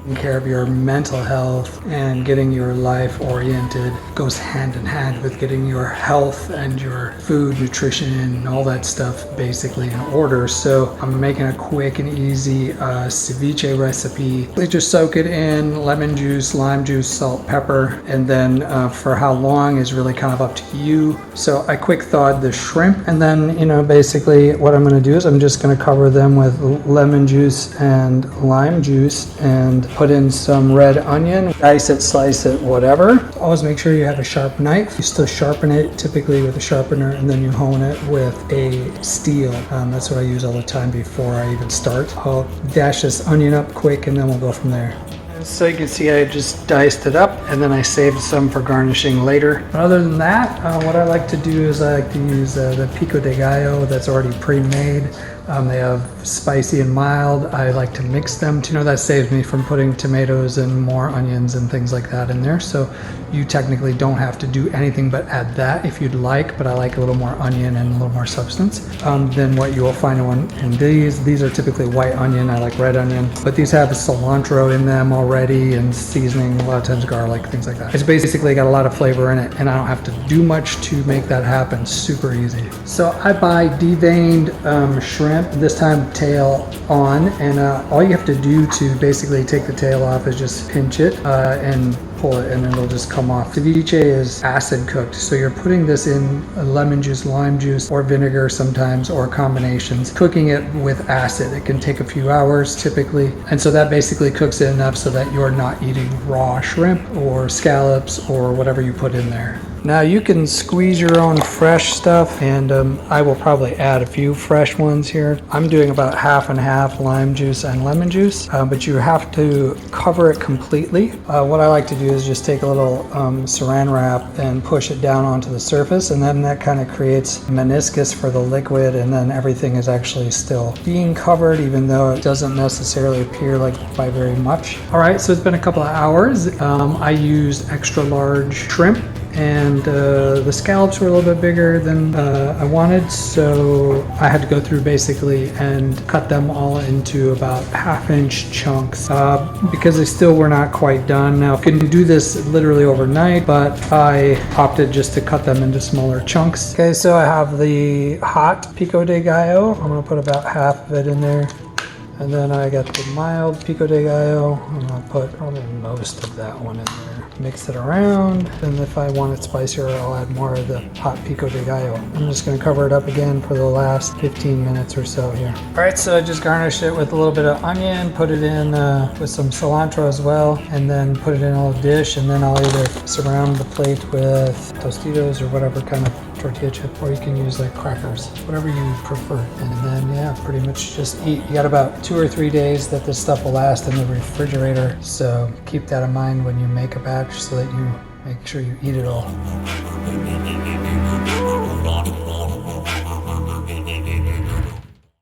Taking care of your mental health and getting your life oriented goes hand in hand with getting your health and your food, nutrition, and all that stuff basically in order. So I'm making a quick and easy ceviche recipe. They just soak it in lemon juice, lime juice, salt, pepper, and then for how long is really kind of up to you. So I quick thawed the shrimp, and then basically what I'm going to do is I'm just going to cover them with lemon juice and lime juice and put in some red onion, dice it, slice it, whatever. Always make sure you have a sharp knife. You still sharpen it typically with a sharpener, and then you hone it with a steel. That's what I use all the time before I even start. I'll dash this onion up quick and then we'll go from there. So you can see I just diced it up and then I saved some for garnishing later. But other than that, what I like to do is I like to use the Pico De Gallo that's already pre-made. They have spicy and mild. I like to mix them. That saves me from putting tomatoes and more onions and things like that in there. So you technically don't have to do anything but add that if you'd like, but I like a little more onion and a little more substance than what you will find in these. These are typically white onion. I like red onion, but these have cilantro in them already and seasoning, a lot of times garlic, things like that. It's basically got a lot of flavor in it and I don't have to do much to make that happen. Super easy. So I buy deveined shrimp, this time tail on, and all you have to do to basically take the tail off is just pinch it and pull it and it'll just come off. Ceviche is acid cooked, so you're putting this in lemon juice, lime juice, or vinegar sometimes, or combinations, cooking it with acid. It can take a few hours typically, and so that basically cooks it enough so that you're not eating raw shrimp or scallops or whatever you put in there. Now you can squeeze your own fresh stuff, and I will probably add a few fresh ones here. I'm doing about half and half lime juice and lemon juice, but you have to cover it completely. What I like to do is just take a little saran wrap and push it down onto the surface, and then that kind of creates meniscus for the liquid, and then everything is actually still being covered even though it doesn't necessarily appear like by very much. All right, so it's been a couple of hours. I used extra large shrimp, and the scallops were a little bit bigger than I wanted, so I had to go through basically and cut them all into about half-inch chunks because they still were not quite done. Now, you can do this literally overnight, but I opted just to cut them into smaller chunks. Okay, so I have the hot Pico De Gallo. I'm gonna put about half of it in there. And then I got the mild Pico De Gallo. I'm gonna put probably most of that one in there. Mix it around, and if I want it spicier, I'll add more of the hot Pico De Gallo. I'm just gonna cover it up again for the last 15 minutes or so here. All right, so I just garnished it with a little bit of onion, put it in with some cilantro as well, and then put it in a little dish, and then I'll either surround the plate with Tostitos or whatever kind of tortilla chip, or you can use like crackers, whatever you prefer. And then yeah, pretty much just eat. You got about 2 or 3 days that this stuff will last in the refrigerator, so keep that in mind when you make a batch so that you make sure you eat it all.